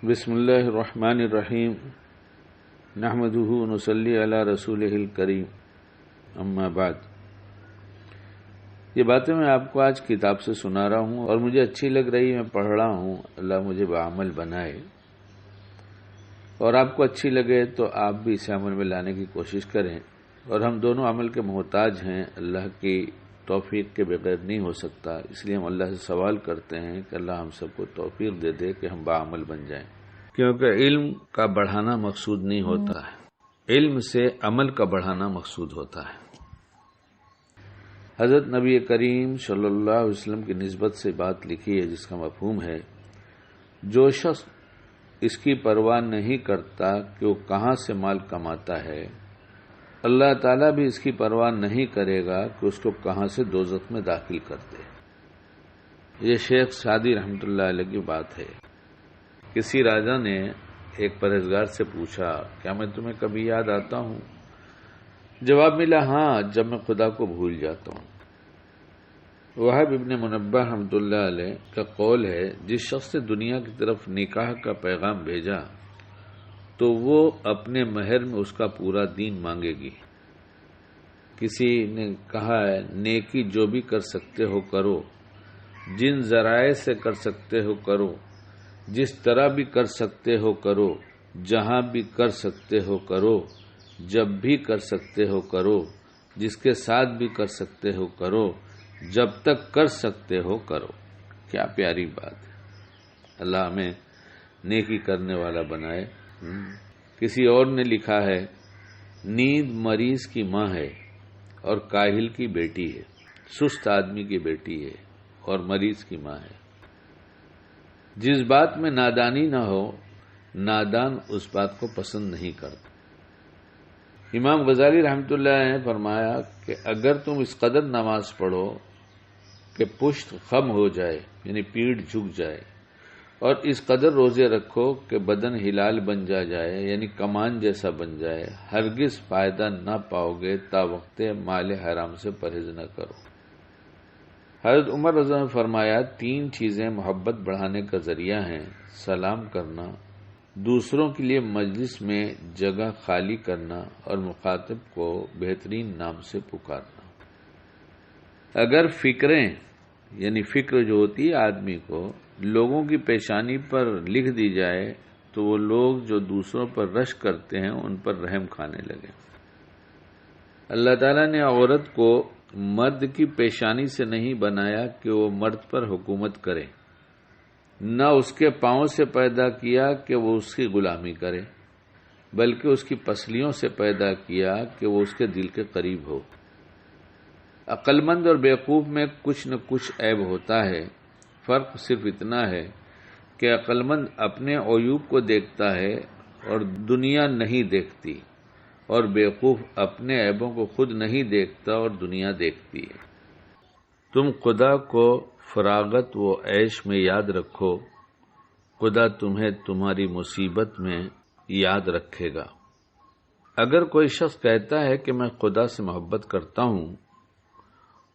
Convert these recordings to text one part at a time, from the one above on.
بسم اللہ الرحمن الرحیم نحمدہ ونصلی علی رسولہ الکریم اما بعد۔ یہ باتیں میں آپ کو آج کتاب سے سنا رہا ہوں اور مجھے اچھی لگ رہی، میں پڑھ رہا ہوں۔ اللہ مجھے بعمل بنائے اور آپ کو اچھی لگے تو آپ بھی اسے عمل میں لانے کی کوشش کریں، اور ہم دونوں عمل کے محتاج ہیں، اللہ کی توفیق کے بغیر نہیں ہو سکتا۔ اس لیے ہم اللہ سے سوال کرتے ہیں کہ اللہ ہم سب کو توفیق دے دے کہ ہم بعمل بن جائیں، کیونکہ علم کا بڑھانا مقصود نہیں ہوتا ہے، علم سے عمل کا بڑھانا مقصود ہوتا ہے۔ حضرت نبی کریم صلی اللہ علیہ وسلم کی نسبت سے بات لکھی ہے جس کا مفہوم ہے، جو شخص اس کی پرواہ نہیں کرتا کہ وہ کہاں سے مال کماتا ہے، اللہ تعالیٰ بھی اس کی پرواہ نہیں کرے گا کہ اس کو کہاں سے دوزخ میں داخل کر دے۔ یہ شیخ سعدی رحمۃ اللہ علیہ کی بات ہے۔ کسی راجا نے ایک پرہیزگار سے پوچھا، کیا میں تمہیں کبھی یاد آتا ہوں؟ جواب ملا، ہاں، جب میں خدا کو بھول جاتا ہوں۔ وہب ابن منبہ رحمۃ اللہ علیہ کا قول ہے، جس شخص نے دنیا کی طرف نکاح کا پیغام بھیجا تو وہ اپنے مہر میں اس کا پورا دین مانگے گی۔ کسی نے کہا ہے، نیکی جو بھی کر سکتے ہو کرو، جن ذرائع سے کر سکتے ہو کرو، جس طرح بھی کر سکتے ہو کرو، جہاں بھی کر سکتے ہو کرو، جب بھی کر سکتے ہو کرو، جس کے ساتھ بھی کر سکتے ہو کرو، جب تک کر سکتے ہو کرو۔ کیا پیاری بات ہے، اللہ ہمیں نیکی کرنے والا بنائے۔ کسی اور نے لکھا ہے، نیند مریض کی ماں ہے اور کاہل کی بیٹی ہے، سست آدمی کی بیٹی ہے اور مریض کی ماں ہے۔ جس بات میں نادانی نہ ہو، نادان اس بات کو پسند نہیں کرتا۔ امام غزالی رحمۃ اللہ نے فرمایا کہ اگر تم اس قدر نماز پڑھو کہ پشت خم ہو جائے، یعنی پیٹھ جھک جائے، اور اس قدر روزے رکھو کہ بدن ہلال بن جائے، یعنی کمان جیسا بن جائے، ہرگز فائدہ نہ پاؤ گے تا وقت مال حرام سے پرہیز نہ کرو۔ حضرت عمر رضی اللہ عنہ نے فرمایا، 3 چیزیں محبت بڑھانے کا ذریعہ ہیں: سلام کرنا، دوسروں کے لیے مجلس میں جگہ خالی کرنا، اور مخاطب کو بہترین نام سے پکارنا۔ اگر فکریں، یعنی فکر جو ہوتی ہے آدمی کو، لوگوں کی پیشانی پر لکھ دی جائے تو وہ لوگ جو دوسروں پر رشک کرتے ہیں ان پر رحم کھانے لگے۔ اللہ تعالیٰ نے عورت کو مرد کی پیشانی سے نہیں بنایا کہ وہ مرد پر حکومت کرے، نہ اس کے پاؤں سے پیدا کیا کہ وہ اس کی غلامی کرے، بلکہ اس کی پسلیوں سے پیدا کیا کہ وہ اس کے دل کے قریب ہو۔ عقل مند اور بیوقوف میں کچھ نہ کچھ عیب ہوتا ہے، فرق صرف اتنا ہے کہ عقل مند اپنے عیوب کو دیکھتا ہے اور دنیا نہیں دیکھتی، اور بیوقوف اپنے عیبوں کو خود نہیں دیکھتا اور دنیا دیکھتی ہے۔ تم خدا کو فراغت و عیش میں یاد رکھو، خدا تمہیں تمہاری مصیبت میں یاد رکھے گا۔ اگر کوئی شخص کہتا ہے کہ میں خدا سے محبت کرتا ہوں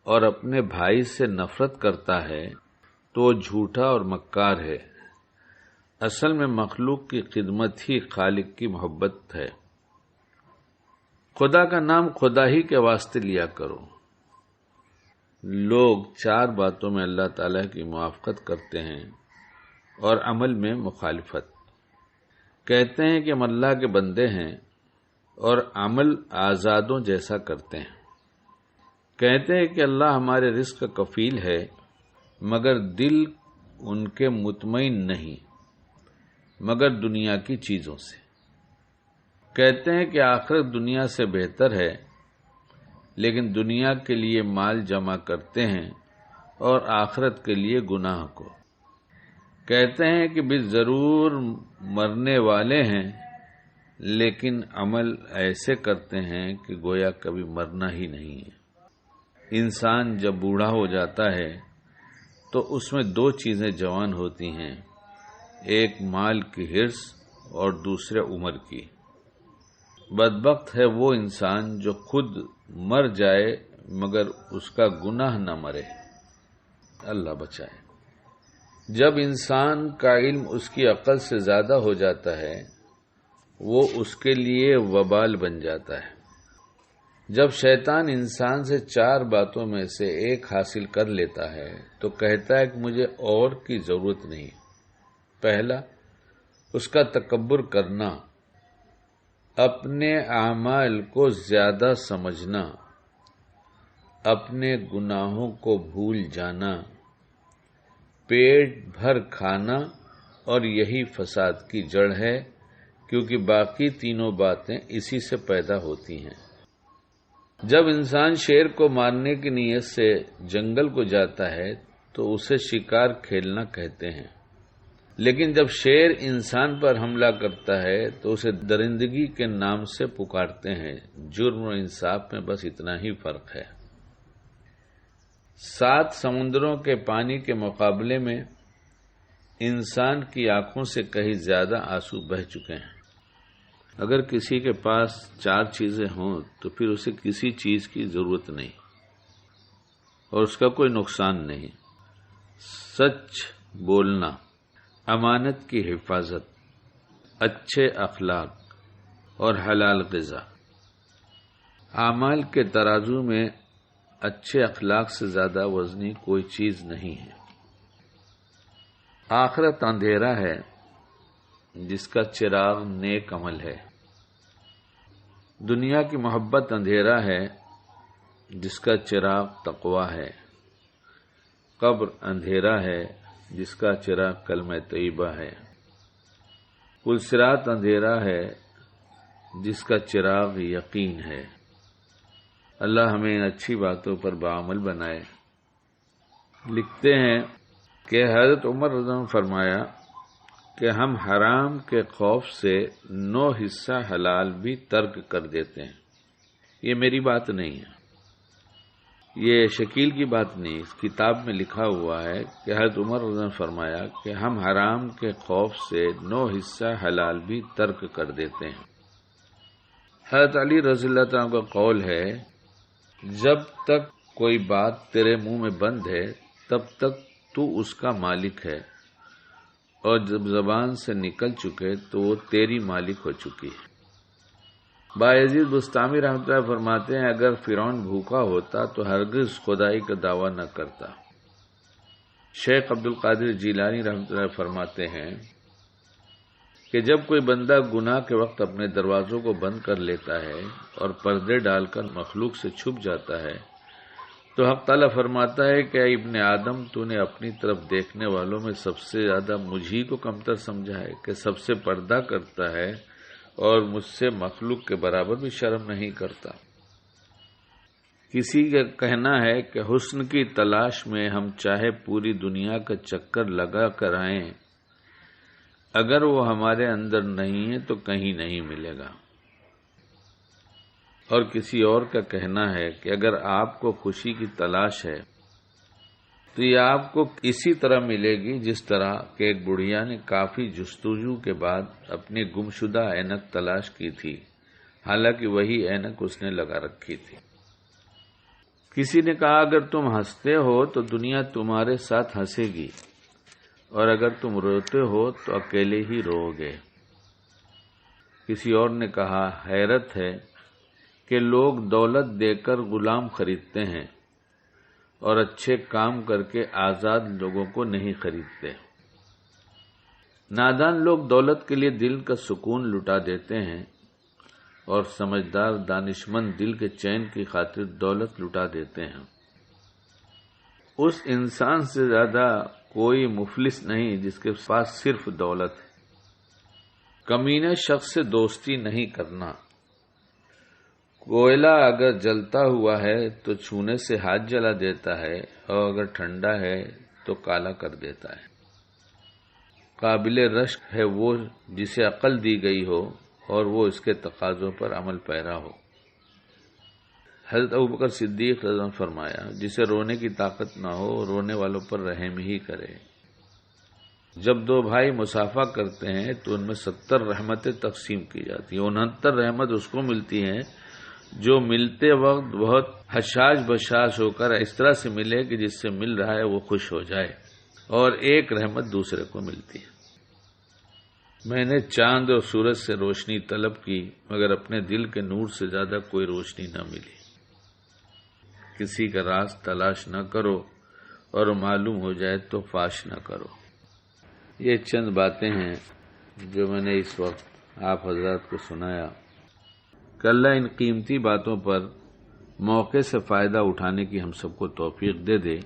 اور اپنے بھائی سے نفرت کرتا ہے تو وہ جھوٹا اور مکار ہے۔ اصل میں مخلوق کی خدمت ہی خالق کی محبت ہے۔ خدا کا نام خدا ہی کے واسطے لیا کرو۔ لوگ 4 باتوں میں اللہ تعالیٰ کی موافقت کرتے ہیں اور عمل میں مخالفت۔ کہتے ہیں کہ ہم اللہ کے بندے ہیں اور عمل آزادوں جیسا کرتے ہیں۔ کہتے ہیں کہ اللہ ہمارے رزق کا کفیل ہے، مگر دل ان کے مطمئن نہیں، مگر دنیا کی چیزوں سے۔ کہتے ہیں کہ آخرت دنیا سے بہتر ہے، لیکن دنیا کے لیے مال جمع کرتے ہیں اور آخرت کے لیے گناہ کو۔ کہتے ہیں کہ بھی ضرور مرنے والے ہیں، لیکن عمل ایسے کرتے ہیں کہ گویا کبھی مرنا ہی نہیں ہے۔ انسان جب بوڑھا ہو جاتا ہے تو اس میں 2 چیزیں جوان ہوتی ہیں، ایک مال کی حرص اور دوسرے عمر کی۔ بدبخت ہے وہ انسان جو خود مر جائے مگر اس کا گناہ نہ مرے۔ اللہ بچائے۔ جب انسان کا علم اس کی عقل سے زیادہ ہو جاتا ہے وہ اس کے لیے وبال بن جاتا ہے۔ جب شیطان انسان سے 4 باتوں میں سے ایک حاصل کر لیتا ہے تو کہتا ہے کہ مجھے اور کی ضرورت نہیں۔ پہلا، اس کا تکبر کرنا، اپنے اعمال کو زیادہ سمجھنا، اپنے گناہوں کو بھول جانا، پیٹ بھر کھانا، اور یہی فساد کی جڑ ہے کیونکہ باقی تینوں باتیں اسی سے پیدا ہوتی ہیں۔ جب انسان شیر کو مارنے کی نیت سے جنگل کو جاتا ہے تو اسے شکار کھیلنا کہتے ہیں، لیکن جب شیر انسان پر حملہ کرتا ہے تو اسے درندگی کے نام سے پکارتے ہیں۔ جرم و انصاف میں بس اتنا ہی فرق ہے۔ 7 سمندروں کے پانی کے مقابلے میں انسان کی آنکھوں سے کہیں زیادہ آنسو بہہ چکے ہیں۔ اگر کسی کے پاس 4 چیزیں ہوں تو پھر اسے کسی چیز کی ضرورت نہیں اور اس کا کوئی نقصان نہیں۔ سچ بولنا، امانت کی حفاظت، اچھے اخلاق اور حلال غذا۔ اعمال کے ترازو میں اچھے اخلاق سے زیادہ وزنی کوئی چیز نہیں ہے۔ آخرت اندھیرا ہے جس کا چراغ نیک عمل ہے۔ دنیا کی محبت اندھیرا ہے جس کا چراغ تقویٰ ہے۔ قبر اندھیرا ہے جس کا چراغ کلمہ طیبہ ہے۔ پل صراط اندھیرا ہے جس کا چراغ یقین ہے۔ اللہ ہمیں ان اچھی باتوں پر بعمل بنائے۔ لکھتے ہیں کہ حضرت عمر رضی اللہ عنہ نے فرمایا کہ ہم حرام کے خوف سے 9 حصہ حلال بھی ترک کر دیتے ہیں۔ یہ میری بات نہیں ہے، یہ شکیل کی بات نہیں، اس کتاب میں لکھا ہوا ہے کہ حضرت عمر رضی اللہ عنہ نے فرمایا کہ ہم حرام کے خوف سے 9 حصہ حلال بھی ترک کر دیتے ہیں۔ حضرت علی رضی اللہ عنہ کا قول ہے، جب تک کوئی بات تیرے منہ میں بند ہے تب تک تو اس کا مالک ہے، اور جب زبان سے نکل چکے تو وہ تیری مالک ہو چکی ہے۔ بایزید بستامی رحمۃ اللہ فرماتے ہیں اگر فرعون بھوکا ہوتا تو ہرگز خدائی کا دعویٰ نہ کرتا۔ شیخ عبد القادر جیلانی رحمۃ اللہ فرماتے ہیں کہ جب کوئی بندہ گناہ کے وقت اپنے دروازوں کو بند کر لیتا ہے اور پردے ڈال کر مخلوق سے چھپ جاتا ہے تو حق تعالیٰ فرماتا ہے کہ اے ابن آدم تو نے اپنی طرف دیکھنے والوں میں سب سے زیادہ مجھی کو کمتر سمجھا ہے کہ سب سے پردہ کرتا ہے اور مجھ سے مخلوق کے برابر بھی شرم نہیں کرتا۔ کسی کا کہنا ہے کہ حسن کی تلاش میں ہم چاہے پوری دنیا کا چکر لگا کر آئیں، اگر وہ ہمارے اندر نہیں ہے تو کہیں نہیں ملے گا۔ اور کسی اور کا کہنا ہے کہ اگر آپ کو خوشی کی تلاش ہے تو یہ آپ کو اسی طرح ملے گی جس طرح کہ ایک بڑھیا نے کافی جستجو کے بعد اپنی گمشدہ اینک تلاش کی تھی، حالانکہ وہی اینک اس نے لگا رکھی تھی۔ کسی نے کہا اگر تم ہنستے ہو تو دنیا تمہارے ساتھ ہنسے گی، اور اگر تم روتے ہو تو اکیلے ہی رو گے۔ کسی اور نے کہا حیرت ہے کہ لوگ دولت دے کر غلام خریدتے ہیں اور اچھے کام کر کے آزاد لوگوں کو نہیں خریدتے۔ نادان لوگ دولت کے لیے دل کا سکون لٹا دیتے ہیں اور سمجھدار دانشمند دل کے چین کی خاطر دولت لٹا دیتے ہیں۔ اس انسان سے زیادہ کوئی مفلس نہیں جس کے پاس صرف دولت ہے۔ کمینے شخص سے دوستی نہیں کرنا۔ کوئلہ اگر جلتا ہوا ہے تو چھونے سے ہاتھ جلا دیتا ہے، اور اگر ٹھنڈا ہے تو کالا کر دیتا ہے۔ قابل رشک ہے وہ جسے عقل دی گئی ہو اور وہ اس کے تقاضوں پر عمل پیرا ہو۔ حضرت ابوبکر صدیق رضی اللہ عنہ نے فرمایا جسے رونے کی طاقت نہ ہو رونے والوں پر رحم ہی کرے۔ جب 2 بھائی مسافہ کرتے ہیں تو ان میں 70 رحمتیں تقسیم کی جاتی ہیں۔ 69 رحمت اس کو ملتی ہیں جو ملتے وقت بہت حشاش بشاش ہو کر اس طرح سے ملے کہ جس سے مل رہا ہے وہ خوش ہو جائے، اور ایک رحمت دوسرے کو ملتی ہے۔ میں نے چاند اور سورج سے روشنی طلب کی مگر اپنے دل کے نور سے زیادہ کوئی روشنی نہ ملی۔ کسی کا راز تلاش نہ کرو اور معلوم ہو جائے تو فاش نہ کرو۔ یہ چند باتیں ہیں جو میں نے اس وقت آپ حضرات کو سنایا کہ اللہ ان قیمتی باتوں پر موقع سے فائدہ اٹھانے کی ہم سب کو توفیق دے دے۔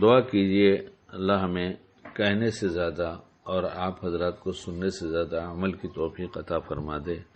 دعا کیجئے اللہ ہمیں کہنے سے زیادہ اور آپ حضرات کو سننے سے زیادہ عمل کی توفیق عطا فرما دے۔